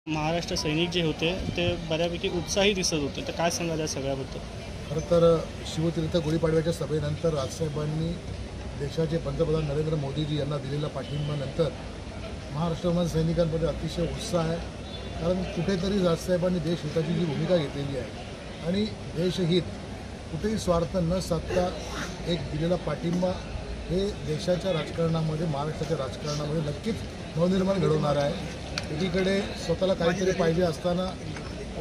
महाराष्ट्र सैनिक जे होते ते बऱ्यापैकी उत्साही दिसत होते, तर काय सांगाल या सगळ्याबद्दल? खरं तर शिवतीर्थ गुढीपाडव्याच्या सभेनंतर राजसाहेबांनी देशाचे पंतप्रधान नरेंद्र मोदीजी यांना दिलेल्या पाठिंब्यानंतर महाराष्ट्रामध्ये सैनिकांमध्ये अतिशय उत्साह आहे. कारण कुठेतरी राजसाहेबांनी देशहिताची जी भूमिका घेतलेली आहे आणि देशहित कुठेही स्वार्थ न साधता एक दिलेला पाठिंबा हे देशाच्या राजकारणामध्ये, महाराष्ट्राच्या राजकारणामध्ये नक्कीच नवनिर्माण घडवणार आहे. एकीकडे स्वतःला काहीतरी पाहिजे असताना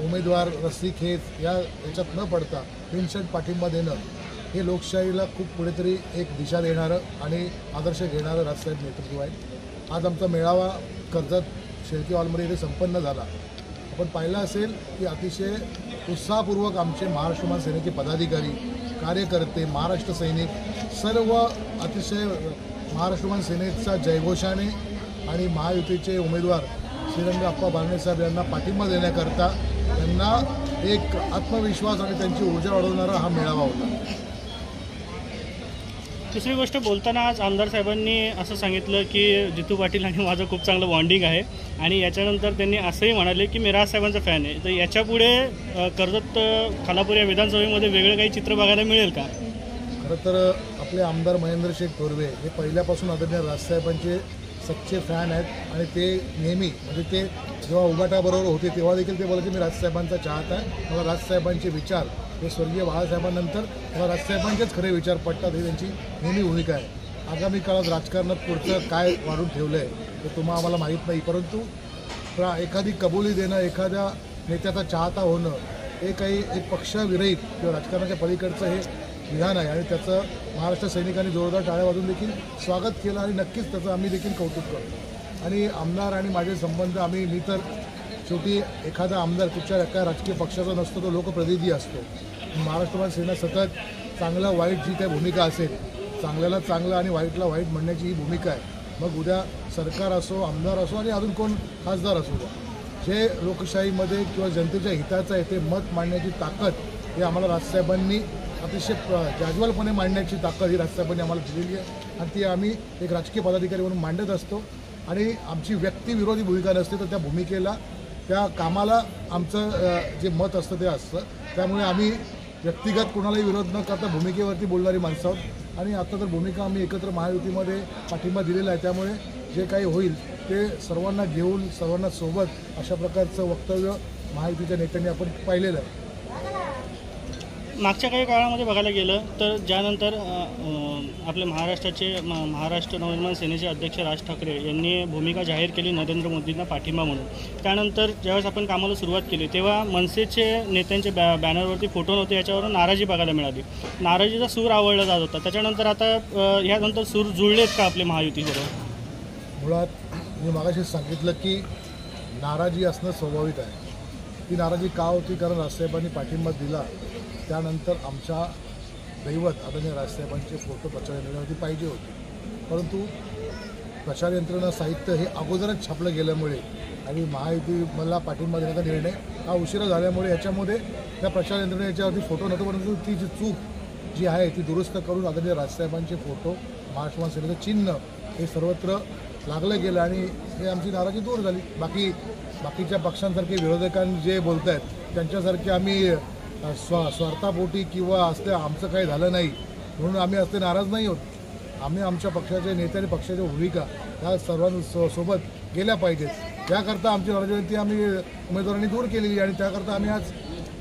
उमेदवार रस्सीखेच याच्यात न पडता बिनशर्त पाठिंबा देणं हे लोकशाहीला खूप पुढेतरी एक दिशा देणारं आणि आदर्श घेणारं राजसाहेब नेतृत्व आहे. आज आमचा मेळावा कर्जत शेळके हॉलमध्ये इथे संपन्न झाला. आपण पाहिलं असेल की अतिशय उत्साहपूर्वक आमचे महाराष्ट्र सेनेचे पदाधिकारी, कार्यकर्ते, महाराष्ट्र सैनिक सर्व अतिशय महाराष्ट्र सेनेचा जयघोषाने आणि महायुतीचे उमेदवार श्रीरंग अप्पा बारणे साहेब यांना पाठिंबा देण्याकरता त्यांना एक आत्मविश्वास आणि त्यांची ऊर्जा वाढवणारा हा मेळावा होता. दुसरी गोष्ट बोलताना आज आमदार साहेबांनी असं सांगितलं की जितू पाटील आणि माझं खूप चांगलं बॉन्डिंग आहे आणि याच्यानंतर त्यांनी असंही म्हणाले की मी राजसाहेबांचा फॅन आहे. तर याच्यापुढे कर्जत खालापूर या विधानसभेमध्ये वेगळं काही चित्र बघायला मिळेल का? खरं तर आपले आमदार महेंद्र शेठ तोरवे हे पहिल्यापासून आदरणीय राजसाहेबांचे सच्चे फॅन आहेत आणि ते नेहमी म्हणजे ते जेव्हा उभाटाबरोबर होते तेव्हा देखील ते बोलायचे मी राजसाहेबांचा चाहता आहे. मला राजसाहेबांचे विचार हे स्वर्गीय बाळासाहेबांनंतर मला राजसाहेबांचेच खरे विचार पडतात, ही त्यांची नेहमी भूमिका आहे. आगामी काळात राजकारणात पुढचं काय वाढून ठेवलं आहे ते तुम्हाला आम्हाला माहीत नाही, परंतु एखादी कबुली देणं, एखाद्या नेत्याचा चाहता होणं हे काही एक पक्षविरहित किंवा राजकारणाच्या पलीकडचं हे विधान आहे आणि त्याचं महाराष्ट्र सैनिकांनी जोरदार टाळ्या वाजून देखील स्वागत केलं आणि नक्कीच त्याचं आम्ही देखील कौतुक करतो. आणि आमदार आणि माझे संबंध मी तर शेवटी एखादा आमदार कुठच्या एका राजकीय पक्षाचा नसतो, तो लोकप्रतिनिधी असतो. महाराष्ट्र सेना सतत चांगलं वाईट जी काही भूमिका असेल, चांगल्याला चांगलं आणि वाईटला वाईट म्हणण्याची ही भूमिका आहे. मग उद्या सरकार असो, आमदार असो आणि अजून कोण खासदार असो, जे लोकशाहीमध्ये किंवा जनतेच्या हिताचं आहे ते मत मांडण्याची ताकद हे आम्हाला राजसाहेबांनी अतिशय जाज्वलपणे मांडण्याची ताकद ही राजसाहेबांनी आम्हाला दिलेली आहे आणि ती आम्ही एक राजकीय पदाधिकारी म्हणून मांडत असतो. आणि आमची व्यक्तिविरोधी भूमिका नसते, तर त्या भूमिकेला, त्या कामाला आमचं जे मत असतं ते असतं. त्यामुळे आम्ही व्यक्तिगत कोणालाही विरोध न करता भूमिकेवरती बोलणारी माणसं आहोत आणि आता तर भूमिका आम्ही एकत्र महायुतीमध्ये पाठिंबा दिलेला आहे. त्यामुळे जे काही होईल ते सर्वांना घेऊन, सर्वांना सोबत अशा प्रकारचं वक्तव्य महायुतीच्या नेत्यांनी आपण पाहिलेलं आहे. मागच्या काही काळामध्ये बघायला गेलं तर ज्यानंतर आपले महाराष्ट्र नवनिर्माण सेनेचे अध्यक्ष राज ठाकरे यांनी भूमिका जाहीर केली नरेंद्र मोदींना पाठिंबा म्हणून. त्यानंतर ज्यावेळेस आपण कामाला सुरुवात केली तेव्हा मनसेचे नेत्यांचे बॅनरवरती फोटो नव्हते, याच्यावरून नाराजी बघायला मिळाली. नाराजीचा सूर आवडला जात होता. त्याच्यानंतर आता यानंतर सूर जुळलेत का आपले महायुतीबरोबर? मुळात मी मागाशीच सांगितलं की नाराजी असणं स्वाभाविक आहे. ती नाराजी का होती? कारण राजसाहेबांनी पाठिंबा दिला त्यानंतर आमच्या दैवत आदरणीय राजसाहेबांचे फोटो प्रचार यंत्रणेवरती पाहिजे होते, परंतु प्रचार यंत्रणा साहित्य हे अगोदरच छापलं गेल्यामुळे आणि महायुती मला पाठिंबा देण्याचा निर्णय हा उशिरा झाल्यामुळे याच्यामध्ये त्या प्रचार यंत्रणेच्यावरती फोटो नव्हतो, परंतु ती जी चूक जी आहे ती दुरुस्त करून आदरणीय राजसाहेबांचे फोटो, महाराष्ट्र सेनेचं चिन्ह हे सर्वत्र लागलं गेलं आणि हे आमची नाराजी दूर झाली. बाकीच्या पक्षांसारखे विरोधकांनी जे बोलत आहेत त्यांच्यासारखे आम्ही स्वार्थापोटी किंवा असते आमचं काही झालं नाही म्हणून आम्ही असते नाराज नाही होत. आम्ही आमच्या पक्षाचे नेते आणि पक्षाच्या भूमिका ह्या सर्वांसोबत गेल्या पाहिजेत. त्याकरता आमची नाराजी आम्ही उमेदवारांनी दूर केलेली आणि त्याकरता आम्ही आज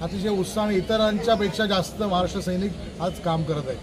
अतिशय उत्साहाने इतरांच्यापेक्षा जास्त महाराष्ट्र सैनिक आज काम करत आहे.